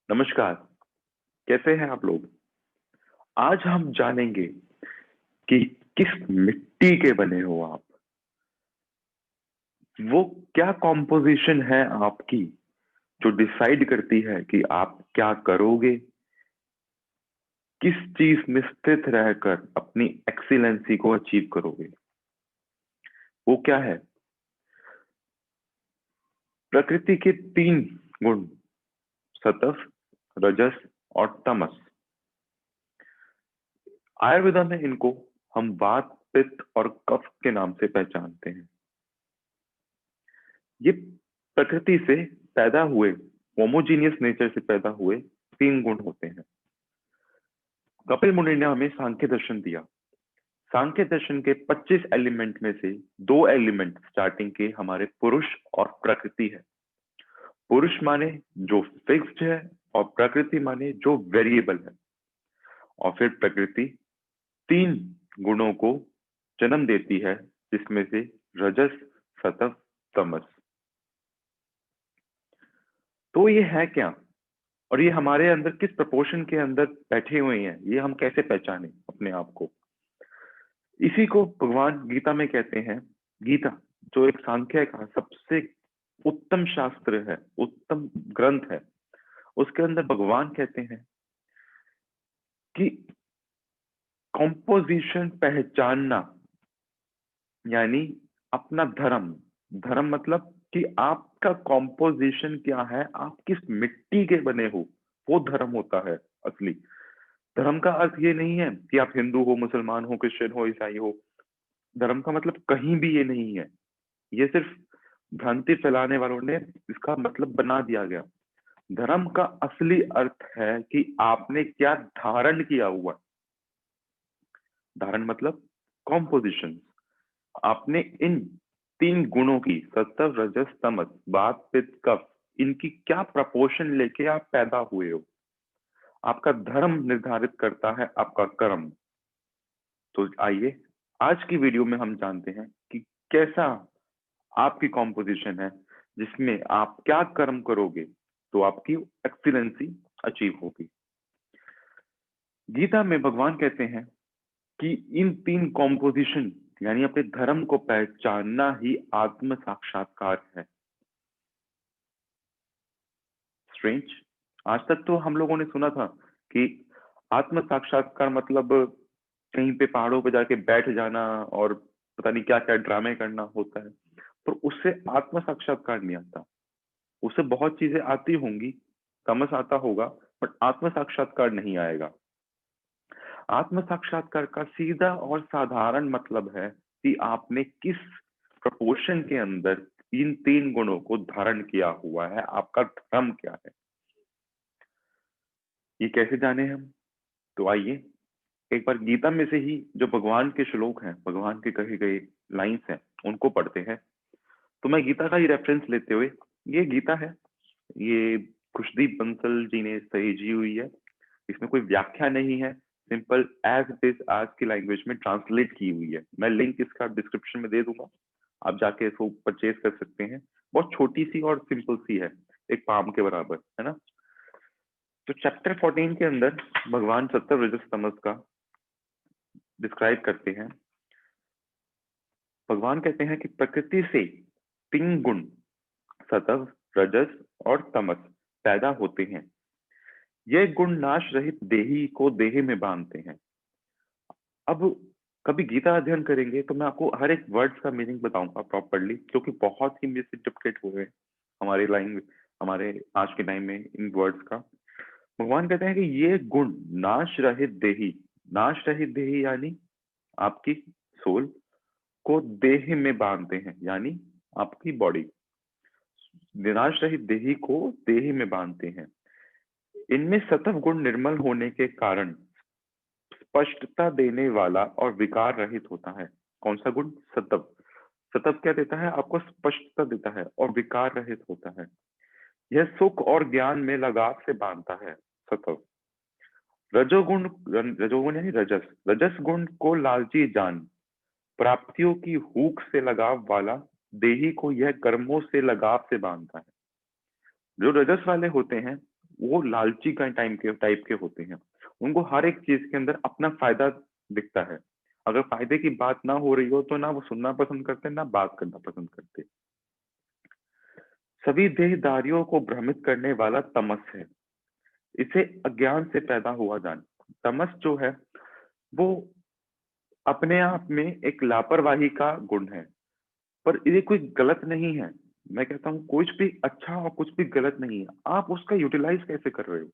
नमस्कार। कैसे हैं आप लोग? आज हम जानेंगे कि किस मिट्टी के बने हो आप। वो क्या कॉम्पोजिशन है आपकी जो डिसाइड करती है कि आप क्या करोगे, किस चीज में स्थित रहकर अपनी एक्सीलेंसी को अचीव करोगे। वो क्या है? प्रकृति के 3 गुण, सत्व, रजस और तमस। आयुर्वेदा में इनको हम वात, पित्त और कफ के नाम से पहचानते हैं। ये प्रकृति से पैदा हुए, होमोजीनियस नेचर से पैदा हुए 3 गुण होते हैं। कपिल मुनि ने हमें सांख्य दर्शन दिया। सांख्य दर्शन के 25 एलिमेंट में से 2 एलिमेंट स्टार्टिंग के हमारे पुरुष और प्रकृति है। पुरुष माने जो फिक्स्ड है और प्रकृति माने जो वेरिएबल है। और फिर प्रकृति 3 गुणों को जन्म देती है, जिसमें से रजस, सत्व, तमस। तो ये है क्या, और ये हमारे अंदर किस प्रपोर्शन के अंदर बैठे हुए हैं, ये हम कैसे पहचाने अपने आप को। इसी को भगवान गीता में कहते हैं। गीता जो एक सांख्य का सबसे उत्तम शास्त्र है, उत्तम ग्रंथ है, उसके अंदर भगवान कहते हैं कि कॉम्पोजिशन पहचानना यानी अपना धर्म। धर्म मतलब कि आपका कॉम्पोजिशन क्या है, आप किस मिट्टी के बने हो, वो धर्म होता है असली। धर्म का अर्थ ये नहीं है कि आप हिंदू हो, मुसलमान हो, क्रिश्चियन हो, ईसाई हो। धर्म का मतलब कहीं भी ये नहीं है। ये सिर्फ भ्रांति फैलाने वालों ने इसका मतलब बना दिया गया। धर्म का असली अर्थ है कि आपने क्या धारण किया हुआ। धारण मतलब कॉम्पोजिशन। आपने इन 3 गुणों की, सत्व, रजस, तमस, वात, पित्त, कफ, इनकी क्या प्रपोर्शन लेके आप पैदा हुए हो। आपका धर्म निर्धारित करता है आपका कर्म। तो आइए आज की वीडियो में हम जानते हैं कि कैसा आपकी कॉम्पोजिशन है, जिसमें आप क्या कर्म करोगे तो आपकी एक्सीलेंसी अचीव होगी। गीता में भगवान कहते हैं कि इन 3 कॉम्पोजिशन यानी अपने धर्म को पहचानना ही आत्म साक्षात्कार है। स्ट्रेंज। आज तक तो हम लोगों ने सुना था कि आत्म साक्षात्कार मतलब कहीं पे पहाड़ों पे जाके बैठ जाना और पता नहीं क्या क्या ड्रामे करना होता है, पर उससे आत्म साक्षात्कार नहीं आता। उससे बहुत चीजें आती होंगी, तमस आता होगा, बट आत्म साक्षात्कार नहीं आएगा। आत्म साक्षात्कार का सीधा और साधारण मतलब है कि आपने किस प्रपोर्शन के अंदर इन 3 गुणों को धारण किया हुआ है, आपका धर्म क्या है। ये कैसे जाने हम? तो आइए एक बार गीता में से ही जो भगवान के श्लोक हैं, भगवान के कहे गए लाइंस हैं, उनको पढ़ते हैं। तो मैं गीता का ही रेफरेंस लेते हुए, ये गीता है, ये खुशदीप बंसल जी ने सहेजी हुई है। इसमें कोई व्याख्या नहीं है, सिंपल एज इट इज आज की लैंग्वेज में ट्रांसलेट की हुई है। मैं लिंक इसका डिस्क्रिप्शन में दे दूंगा, आप जाके इसको परचेज कर सकते हैं। बहुत छोटी सी और सिंपल सी है, एक पाम के बराबर है ना। तो चैप्टर 14 के अंदर भगवान सत्व, रजस, तमस का डिस्क्राइब करते हैं। भगवान कहते हैं कि प्रकृति से 3 गुण, सत्व, रजस और तमस पैदा होते हैं। ये गुण नाश रहित देही को देह में बांधते हैं। अब कभी गीता अध्ययन करेंगे तो मैं आपको हर एक वर्ड्स का मीनिंग बताऊंगा प्रॉपरली, क्योंकि बहुत ही मिस इंटरप्रेट हुए हैं हमारे लाइन, हमारे आज के टाइम में इन वर्ड्स का। भगवान कहते हैं कि ये गुण नाश रहित देही, नाश रहित देही यानी आपकी सोल को देह में बांधते हैं, यानी आपकी बॉडी। विनाश रहित देही को देह में बांधते हैं। इनमें सत्व गुण निर्मल होने के कारण स्पष्टता देने वाला और विकार रहित होता है। कौन सा गुण? सत्व। सत्व क्या देता है? आपको स्पष्टता देता है और विकार रहित होता है। यह सुख और ज्ञान में लगाव से बांधता है, सत्व। रजोगुण, रजोगुण यानी रजस, रजस गुण को लालची जान, प्राप्तियों की हूक से लगाव वाला, देही को यह कर्मों से लगाव से बांधता है। जो रजस वाले होते हैं वो लालची का टाइप के होते हैं। उनको हर एक चीज के अंदर अपना फायदा दिखता है। अगर फायदे की बात ना हो रही हो तो ना वो सुनना पसंद करते, ना बात करना पसंद करते। सभी देहधारियों को भ्रमित करने वाला तमस है। इसे अज्ञान से पैदा हुआ जान। तमस जो है वो अपने आप में एक लापरवाही का गुण है, पर ये कोई गलत नहीं है। मैं कहता हूँ कुछ भी अच्छा और कुछ भी गलत नहीं है, आप उसका यूटिलाइज कैसे कर रहे हो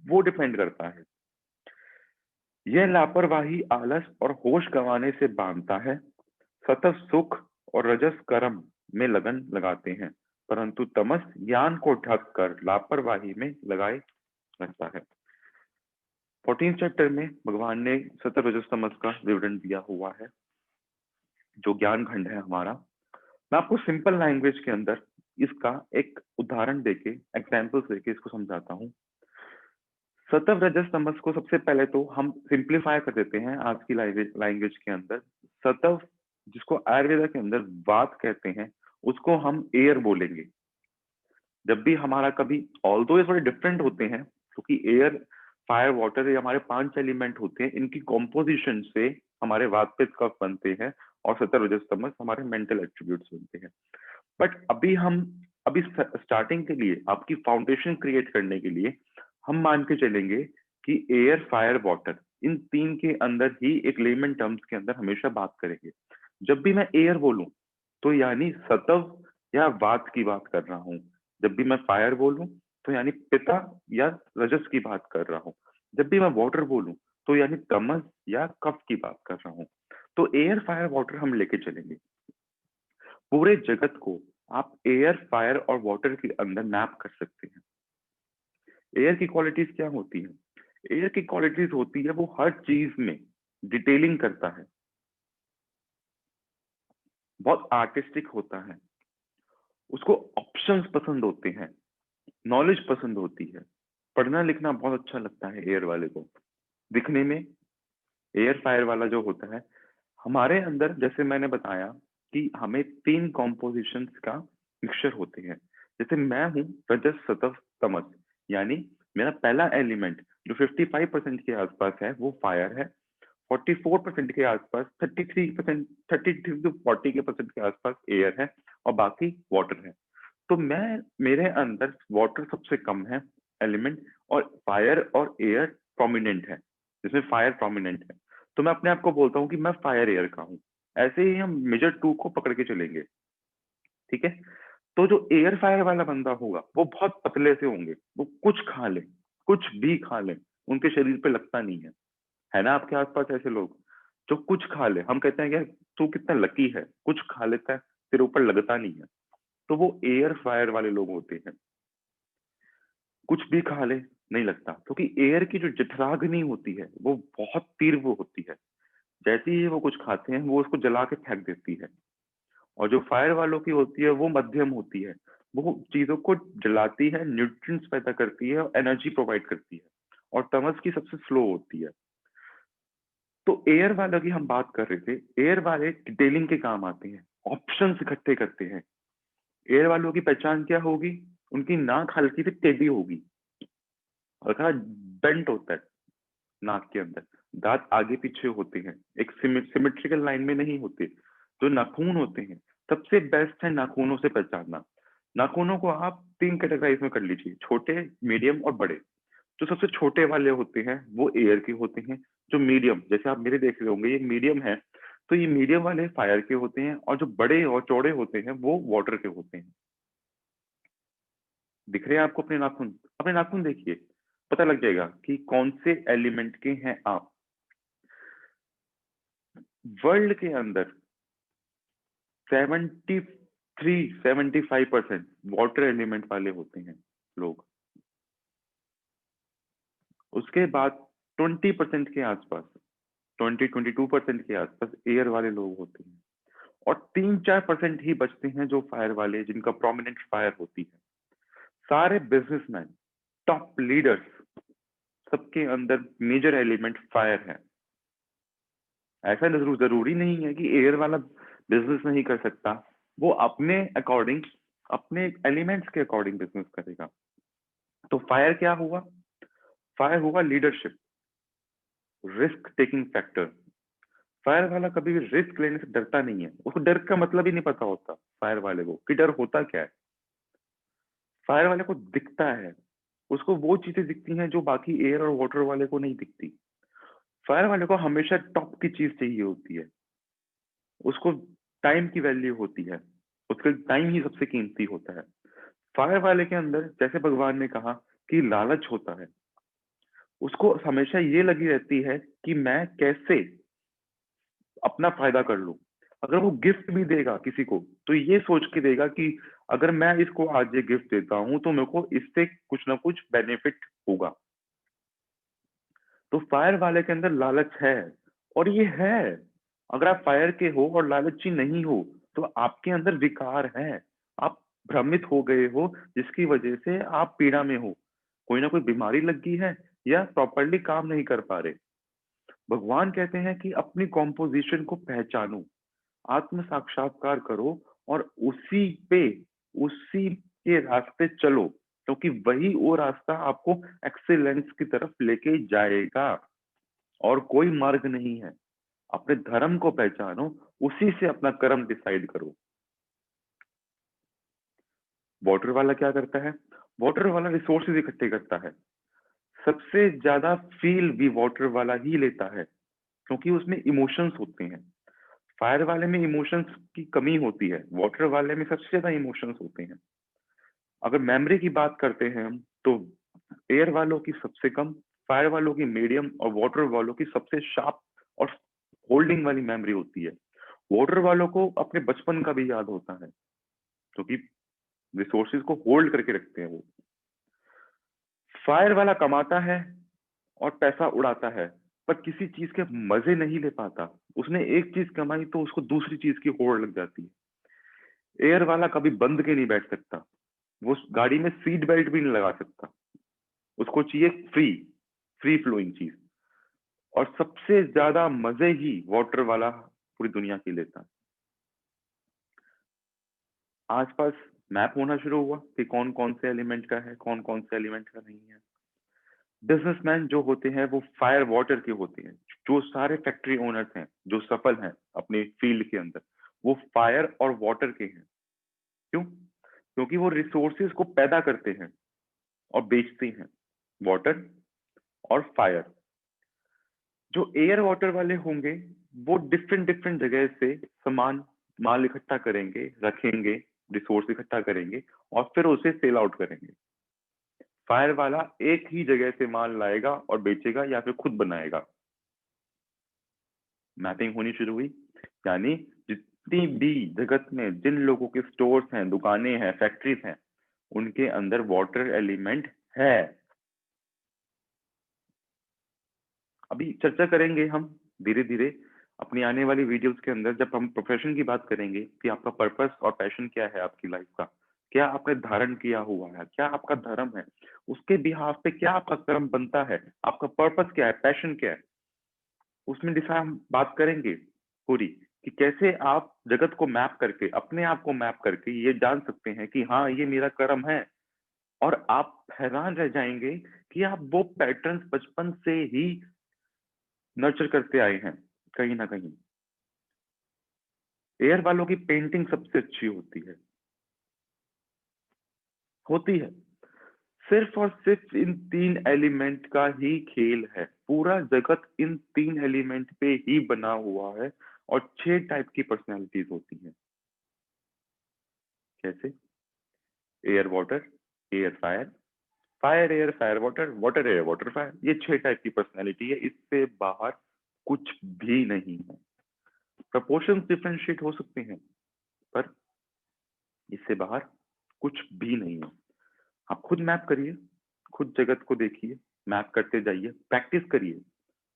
वो डिपेंड करता है। यह लापरवाही आलस और होश गंवाने से बांधता है। सतत सुख और रजस कर्म में लगन लगाते हैं, परंतु तमस ज्ञान को ढक कर लापरवाही में लगाए रखता है। 14 चैप्टर में भगवान ने सतत रजस तमस का विवरण दिया हुआ है, जो ज्ञान खंड है हमारा। मैं आपको सिंपल लैंग्वेज के अंदर इसका एक उदाहरण देके, एग्जाम्पल्स देके इसको समझाता हूँ। सतव रजस तमस को सबसे पहले तो हम सिंप्लीफाई कर देते हैं आज की लैंग्वेज के अंदर। सतव, जिसको आयुर्वेदा के अंदर वात कहते हैं, उसको हम एयर बोलेंगे। जब भी हमारा कभी, ऑल्दो ये थोड़े डिफरेंट होते हैं, क्योंकि एयर, फायर, वाटर, ये हमारे 5 एलिमेंट होते हैं, इनकी कॉम्पोजिशन से हमारे वात पित्त कफ बनते हैं, और सतव रजस तमस हमारे मेंटल एट्रीब्यूट्स बनते हैं। बट अभी स्टार्टिंग के लिए, आपकी फाउंडेशन क्रिएट करने के लिए हम मान के चलेंगे कि एयर, फायर, वाटर, इन 3 के अंदर ही एक लेमन टर्म्स के अंदर हमेशा बात करेंगे। जब भी मैं एयर बोलूं तो यानी सतव या वात की बात कर रहा हूँ। जब भी मैं फायर बोलूं तो यानी पिता या रजस की बात कर रहा हूँ। जब भी मैं वाटर बोलूं तो यानी तमस या कफ की बात कर रहा हूँ। तो एयर, फायर, वाटर हम लेके चलेंगे। पूरे जगत को आप एयर, फायर और वाटर के अंदर मैप कर सकते हैं। एयर की क्वालिटीज क्या होती है? एयर की क्वालिटीज होती है वो हर चीज में डिटेलिंग करता है, बहुत आर्टिस्टिक होता है, उसको ऑप्शंस पसंद होते हैं, नॉलेज पसंद होती है, पढ़ना लिखना बहुत अच्छा लगता है एयर वाले को। दिखने में एयर फायर वाला जो होता है, हमारे अंदर जैसे मैंने बताया कि हमें 3 कॉम्पोजिशंस का मिक्सचर होते हैं। जैसे मैं हूँ रजस, सतव, तमस, यानी मेरा पहला एलिमेंट जो 55% के आसपास है वो फायर है। 44% के आसपास, 33%, 33 to 40% के आसपास एयर है, और बाकी वाटर है। तो मेरे अंदर वाटर सबसे कम है एलिमेंट, और फायर और एयर प्रोमिनेंट है, जिसमें फायर प्रोमिनेंट है। तो मैं अपने आप को बोलता हूँ कि मैं फायर एयर का हूँ। ऐसे ही हम मेजर 2 को पकड़ के चलेंगे, ठीक है। तो जो एयर फायर वाला बंदा होगा वो बहुत पतले से होंगे, वो कुछ खा ले, कुछ भी खा ले, उनके शरीर पे लगता नहीं है ना? आपके आसपास ऐसे लोग जो कुछ खा ले, हम कहते हैं कि तू कितना लकी है, कुछ खा लेता है, तेरे ऊपर लगता नहीं है। तो वो एयर फायर वाले लोग होते हैं। कुछ भी खा ले, नहीं लगता, क्योंकि एयर की जो जठराग्नि होती है वो बहुत तीव्र होती है। जैसे ही वो कुछ खाते हैं वो उसको जला के फेंक देती है। और जो फायर वालों की होती है वो मध्यम होती है, वो चीजों को जलाती है, न्यूट्रिएंट्स पैदा करती है और एनर्जी प्रोवाइड करती है। और तमस की सबसे स्लो होती है। तो एयर वालों की हम बात कर रहे थे, एयर वाले डिटेलिंग के काम आते हैं, ऑप्शंस इकट्ठे करते हैं। एयर वालों की पहचान क्या होगी? उनकी नाक हल्की सी टेढ़ी होगी, और थोड़ा बेंट होता है नाक के अंदर, दांत आगे पीछे होते हैं, एक सिमेट्रिकल लाइन में नहीं होते। जो नाखून होते हैं, सबसे बेस्ट है नाखूनों से पहचानना। नाखूनों को आप 3 कैटेगराइज में कर लीजिए, छोटे, मीडियम और बड़े। जो सबसे छोटे वाले होते हैं वो एयर के होते हैं। जो मीडियम, जैसे आप मेरे देख रहे होंगे ये मीडियम है, तो ये मीडियम वाले फायर के होते हैं, और जो बड़े और चौड़े होते हैं वो वाटर के होते हैं। दिख रहे हैं आपको अपने नाखून? अपने नाखून देखिए, पता लग जाएगा कि कौन से एलिमेंट के हैं आप। वर्ल्ड के अंदर 73-75% वाटर एलिमेंट वाले होते हैं लोग। उसके बाद 20% के आसपास, 20-22% के आसपास एयर वाले लोग होते हैं, और 3-4% ही बचते हैं जो फायर वाले, जिनका प्रोमिनेंट फायर होती है। सारे बिजनेसमैन, टॉप लीडर्स, सबके अंदर मेजर एलिमेंट फायर है। ऐसा जरूरी नहीं है कि एयर वाला बिजनेस नहीं कर सकता, वो अपने अकॉर्डिंग, अपने एलिमेंट्स के अकॉर्डिंग बिजनेस करेगा। तो फायर क्या हुआ? फायर हुआ leadership, risk taking factor. Fire वाला कभी भी रिस्क लेने से डरता नहीं है, उसको डर का मतलब ही नहीं पता होता फायर वाले को कि डर होता क्या है। फायर वाले को दिखता है, उसको वो चीजें दिखती हैं जो बाकी एयर और वाटर वाले को नहीं दिखती। फायर वाले को हमेशा टॉप की चीज चाहिए होती है, उसको टाइम की वैल्यू होती है, उसके टाइम ही सबसे कीमती होता है। फायर वाले के अंदर जैसे भगवान ने कहा कि लालच होता है, उसको हमेशा ये लगी रहती है कि मैं कैसे अपना फायदा कर लूं। अगर वो गिफ्ट भी देगा किसी को तो ये सोच के देगा कि अगर मैं इसको आज ये गिफ्ट देता हूं तो मेरे को इससे कुछ ना कुछ बेनिफिट होगा। तो फायर वाले के अंदर लालच है, और ये है। अगर आप फायर के हो और लालची नहीं हो तो आपके अंदर विकार है, आप भ्रमित हो गए हो, जिसकी वजह से आप पीड़ा में हो। कोई ना कोई बीमारी लग गई है या प्रॉपरली काम नहीं कर पा रहे। भगवान कहते हैं कि अपनी कॉम्पोजिशन को पहचानो, आत्म साक्षात्कार करो, और उसी के रास्ते चलो, क्योंकि वही वो रास्ता आपको एक्सीलेंस की तरफ लेके जाएगा, और कोई मार्ग नहीं है। अपने धर्म को पहचानो, उसी से अपना कर्म डिसाइड करो। वाटर वाला क्या करता है? वाटर वाला रिसोर्सेज इकट्ठे करता है। सबसे ज्यादा फील भी वाटर वाला ही लेता है, क्योंकि उसमें इमोशंस होते हैं। फायर वाले में इमोशंस की कमी होती है, वाटर वाले में सबसे ज्यादा इमोशंस होते हैं। अगर मेमोरी की बात करते हैं हम, तो एयर वालों की सबसे कम, फायर वालों की मीडियम, और वाटर वालों की सबसे शार्प और होल्डिंग वाली मेमोरी होती है। वाटर वालों को अपने बचपन का भी याद होता है, क्योंकि रिसोर्सेज को होल्ड करके रखते हैं वो। फायर वाला कमाता है और पैसा उड़ाता है, पर किसी चीज के मजे नहीं ले पाता। उसने एक चीज कमाई तो उसको दूसरी चीज की होड़ लग जाती है। एयर वाला कभी बंद के नहीं बैठ सकता, वो उस गाड़ी में सीट बेल्ट भी नहीं लगा सकता, उसको चाहिए फ्री, फ्री फ्लोइंग चीज। और सबसे ज्यादा मजे ही वाटर वाला पूरी दुनिया की लेता है। आसपास मैप होना शुरू हुआ कि कौन कौन से एलिमेंट का है, कौन कौन से एलिमेंट का नहीं है। बिजनेसमैन जो होते हैं वो फायर वाटर के होते हैं। जो सारे फैक्ट्री ओनर्स हैं जो सफल हैं अपने फील्ड के अंदर, वो फायर और वाटर के हैं। क्यों? क्योंकि वो रिसोर्सेज को पैदा करते हैं और बेचते हैं, वाटर और फायर। जो एयर वाटर वाले होंगे, वो डिफरेंट डिफरेंट जगह से सामान, माल इकट्ठा करेंगे, रखेंगे, रिसोर्स इकट्ठा करेंगे, और फिर उसे सेल आउट करेंगे। फायर वाला एक ही जगह से माल लाएगा और बेचेगा, या फिर खुद बनाएगा। मैपिंग होनी शुरू हुई, यानी जितनी भी जगत में जिन लोगों के स्टोर्स हैं, दुकानें हैं, फैक्ट्रीज हैं, उनके अंदर वाटर एलिमेंट है। अभी चर्चा करेंगे हम धीरे धीरे अपनी आने वाली वीडियोस के अंदर, जब हम प्रोफेशन की बात करेंगे कि आपका पर्पस और पैशन क्या है आपकी लाइफ का, क्या आपने धारण किया हुआ है, क्या आपका धर्म है, उसके बिहाफ पे क्या आपका कर्म बनता है, आपका पर्पस क्या है, पैशन क्या है, उसमें दिशा हम बात करेंगे पूरी, कि कैसे आप जगत को मैप करके, अपने आप को मैप करके ये जान सकते हैं कि हाँ ये मेरा कर्म है। और आप हैरान रह जाएंगे कि आप वो पैटर्न्स बचपन से ही नर्चर करते आए हैं कहीं ना कहीं। एयर वालों की पेंटिंग सबसे अच्छी होती है। सिर्फ और सिर्फ इन तीन एलिमेंट का ही खेल है, पूरा जगत इन तीन एलिमेंट पे ही बना हुआ है। और 6 टाइप की पर्सनैलिटीज होती हैं। कैसे? Air water, air fire, fire air fire water, water air water fire, ये 6 टाइप की पर्सनैलिटी है, इससे बाहर कुछ भी नहीं है। प्रपोर्शन डिफरेंशिएट हो सकते हैं, पर इससे बाहर कुछ भी नहीं है। आप खुद मैप करिए, खुद जगत को देखिए, मैप करते जाइए, प्रैक्टिस करिए।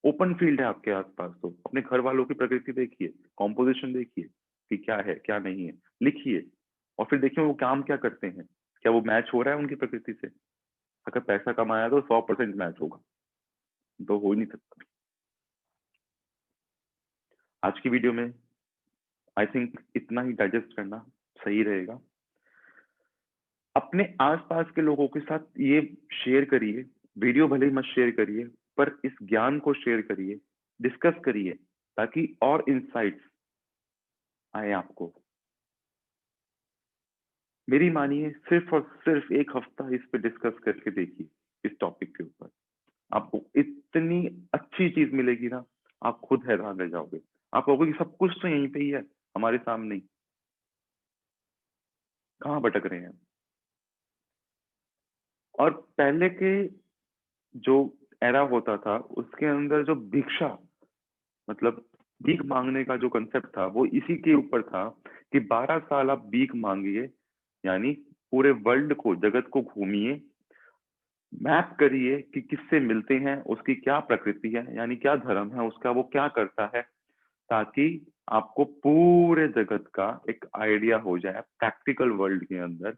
ओपन फील्ड है आपके आसपास, तो अपने घर वालों की प्रकृति देखिए, कॉम्पोजिशन देखिए कि क्या है क्या नहीं है, लिखिए, और फिर देखिए वो काम क्या करते हैं, क्या वो मैच हो रहा है उनकी प्रकृति से। अगर पैसा कमाया तो 100% मैच होगा, तो हो ही नहीं सकता। आज की वीडियो में आई थिंक इतना ही डाइजेस्ट करना सही रहेगा। अपने आसपास के लोगों के साथ ये शेयर करिए, वीडियो भले ही मत शेयर करिए, पर इस ज्ञान को शेयर करिए, डिस्कस करिए, ताकि और इंसाइट्स आए आपको। मेरी मानिए, सिर्फ और सिर्फ 1 हफ्ता इस पे डिस्कस करके देखिए, इस टॉपिक के ऊपर। आपको इतनी अच्छी चीज मिलेगी ना, आप खुद हैरान रह जाओगे। आप कहोगे कि सब कुछ तो यहीं पे ही है, हमारे सामने ही, कहाँ भटक रहे हैं। और पहले के जो एरा होता था, उसके अंदर जो भिक्षा, मतलब भीख मांगने का जो कंसेप्ट था, वो इसी के ऊपर था कि 12 साल आप भीख मांगिए, यानी पूरे वर्ल्ड को, जगत को घूमिए, मैप करिए कि किससे मिलते हैं, उसकी क्या प्रकृति है, यानी क्या धर्म है उसका, वो क्या करता है, ताकि आपको पूरे जगत का एक आइडिया हो जाए प्रैक्टिकल वर्ल्ड के अंदर।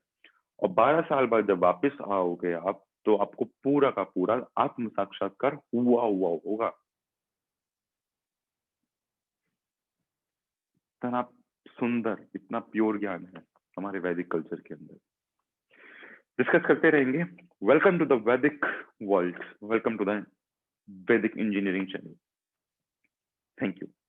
और 12 साल बाद जब वापस आओगे आप, तो आपको पूरा का पूरा आत्म साक्षात्कार हुआ हुआ होगा। इतना सुंदर, इतना प्योर ज्ञान है हमारे वैदिक कल्चर के अंदर। डिस्कस करते रहेंगे। वेलकम टू द वैदिक वर्ल्ड, वेलकम टू द वैदिक इंजीनियरिंग चैनल। Thank you.